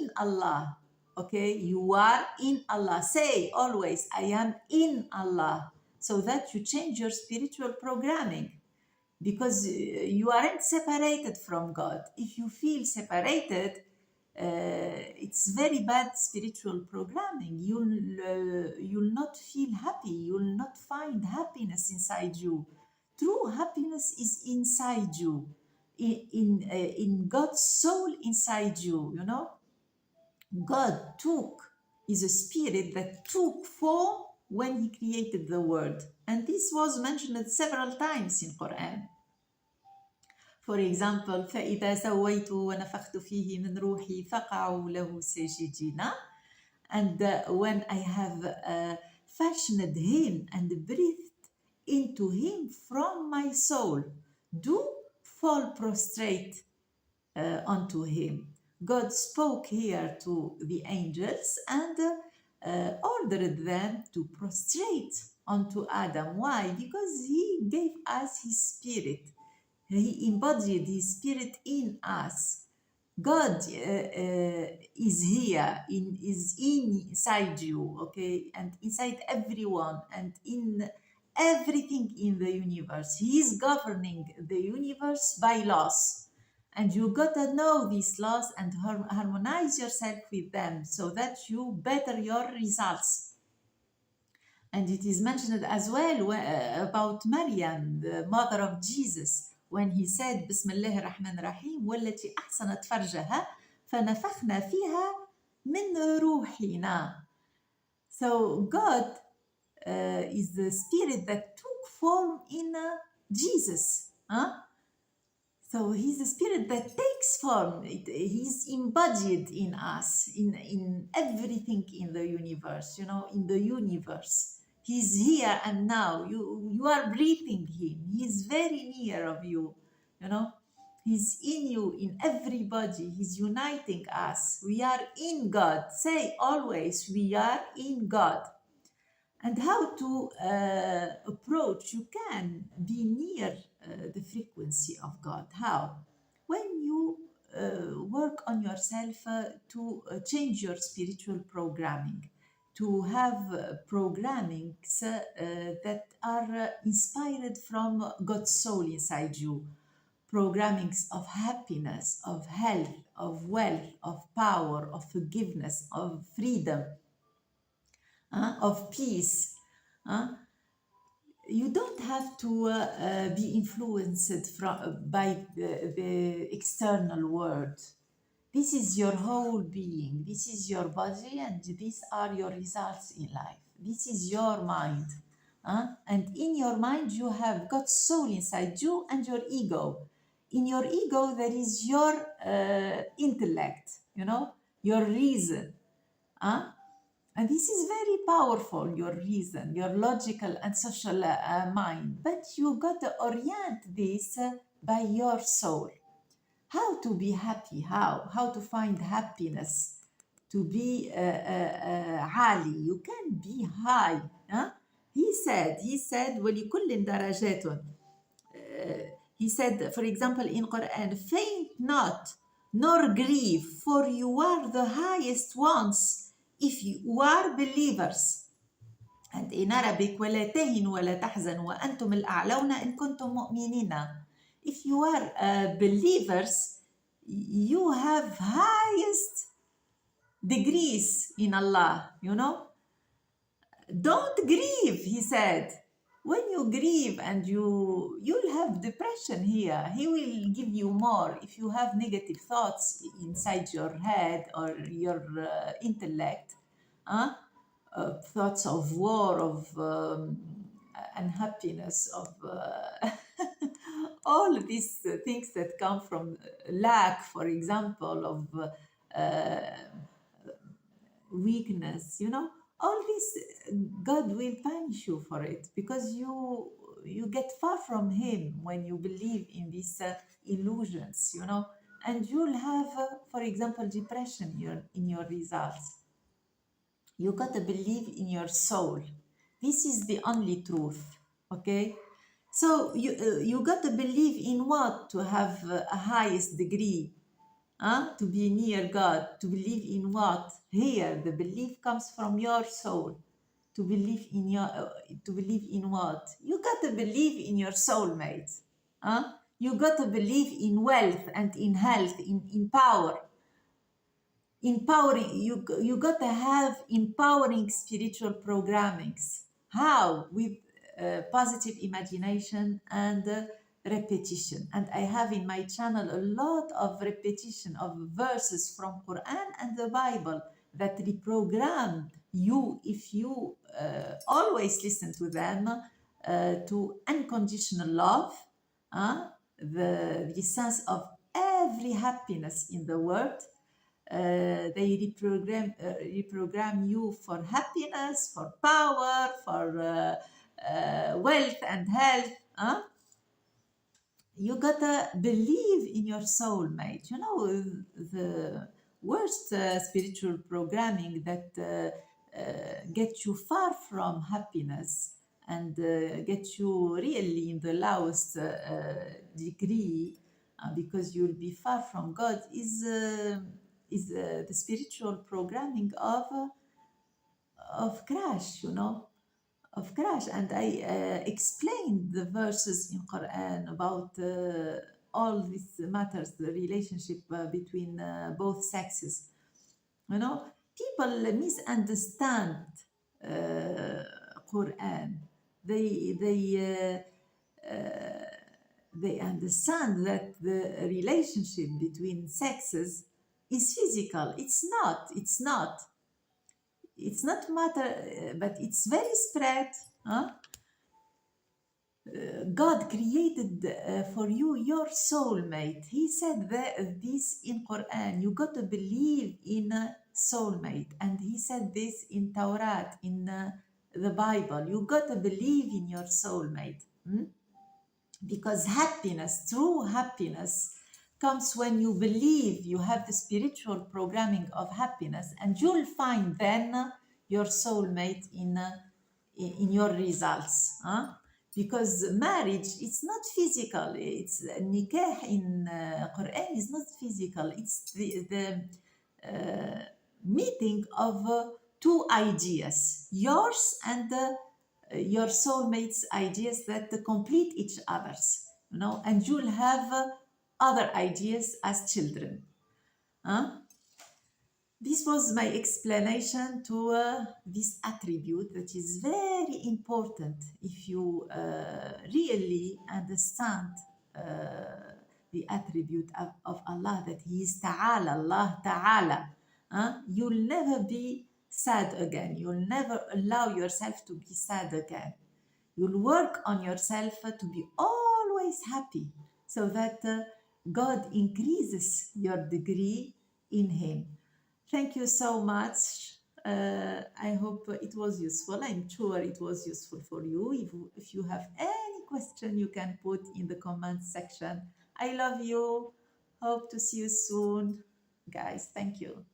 in Allah. Okay, you are in Allah. Say always, I am in Allah, so that you change your spiritual programming, because you aren't separated from God. If you feel separated, it's very bad spiritual programming. You'll not feel happy. You'll not find happiness inside you. True happiness is inside you, in God's soul inside you. You know, God is a spirit that took form when He created the world, and this was mentioned several times in Quran. For example, فإذا سويت ونفخت فيه من روحي فقعوا له ساجدين. And when I have fashioned him and breathed into him from my soul, do fall prostrate unto him. God spoke here to the angels and ordered them to prostrate unto Adam. Why? Because he gave us his spirit. He embodied his spirit in us. God is here, is inside you, okay, and inside everyone, and in everything in the universe. He is governing the universe by laws, and you gotta know these laws and harmonize yourself with them so that you better your results. And it is mentioned as well about Maryam, the mother of Jesus, when he said, بسم الله الرحمن الرحيم والتي أحسنت فرجها فنفخنا فيها من روحنا. So God is the spirit that took form in Jesus. So he's the spirit that takes form. He's embodied in us, in everything in the universe, you know, in the universe. He's here and now. You are breathing him. He's very near of you, you know. He's in you, in everybody. He's uniting us. We are in God. Say always, we are in God. And how to approach? You can be near the frequency of God. How? When you work on yourself to change your spiritual programming, to have programmings that are inspired from God's soul inside you, programmings of happiness, of health, of wealth, of power, of forgiveness, of freedom, of peace. You don't have to be influenced by the external world. This is your whole being. This is your body, and these are your results in life. This is your mind. And in your mind, you have God's soul inside you and your ego. In your ego, there is your intellect, you know, your reason. And this is very powerful, your reason, your logical and social mind. But you got to orient this by your soul. How to be happy? How to find happiness? To be عالي. You can be high. He said, وَلِكُلٍّ دَرَجَاتٌ. He said, for example, in Quran, faint not, nor grieve, for you are the highest ones if you are believers. And in Arabic, وَلَا تَهِنُوا وَلَا تَحْزَنُوا وَأَنْتُمُ الْأَعْلَوْنَ إِن كُنْتُم مُؤْمِنِينَ. If you are believers, you have highest degrees in Allah, you know. Don't grieve, he said. When you grieve and you'll have depression here, he will give you more. If you have negative thoughts inside your head or your intellect, thoughts of war, of unhappiness, of all of these things that come from lack, for example, of weakness, you know, all this, God will punish you for it, because you get far from him when you believe in these illusions, you know, and you'll have, for example, depression in your results. You got to believe in your soul. This is the only truth, okay? So you got to believe in what to have a highest degree. To be near God, to believe in what? Here, the belief comes from your soul. To believe in to believe in what? You got to believe in your soulmate. You got to believe in wealth and in health, in power. Empowering, you got to have empowering spiritual programmings. How? With positive imagination and repetition. And I have in my channel a lot of repetition of verses from Quran and the Bible that reprogram you if you always listen to them, to unconditional love, the sense of every happiness in the world. They reprogram you for happiness, for power, for wealth and health. You gotta believe in your soulmate. You know, the worst spiritual programming that get you far from happiness and get you really in the lowest degree, because you'll be far from God, is the spiritual programming of crash. You know, of crash. And I explained the verses in Quran about all these matters, the relationship between both sexes. You know, people misunderstand Quran. They understand that the relationship between sexes is physical. It's not matter, but it's very spread. Huh? God created for you your soulmate. He said that this in Quran. You got to believe in a soulmate, and He said this in Torah, in the Bible. You got to believe in your soulmate. Because happiness, true happiness, comes when you believe you have the spiritual programming of happiness, and you'll find then your soulmate in your results. Because marriage, it's not physical. It's nikah in Quran is not physical. It's the meeting of two ideas, yours and your soulmates' ideas that complete each other's, and you'll have other ideas as children. Huh? This was my explanation to this attribute that is very important if you really understand the attribute of Allah, that He is Ta'ala, Allah Ta'ala. You'll never be sad again. You'll never allow yourself to be sad again. You'll work on yourself to be always happy, so that God increases your degree in Him. Thank you so much. I hope it was useful. I'm sure it was useful for you. If you have any question, you can put in the comment section. I love you. Hope to see you soon. Guys, thank you.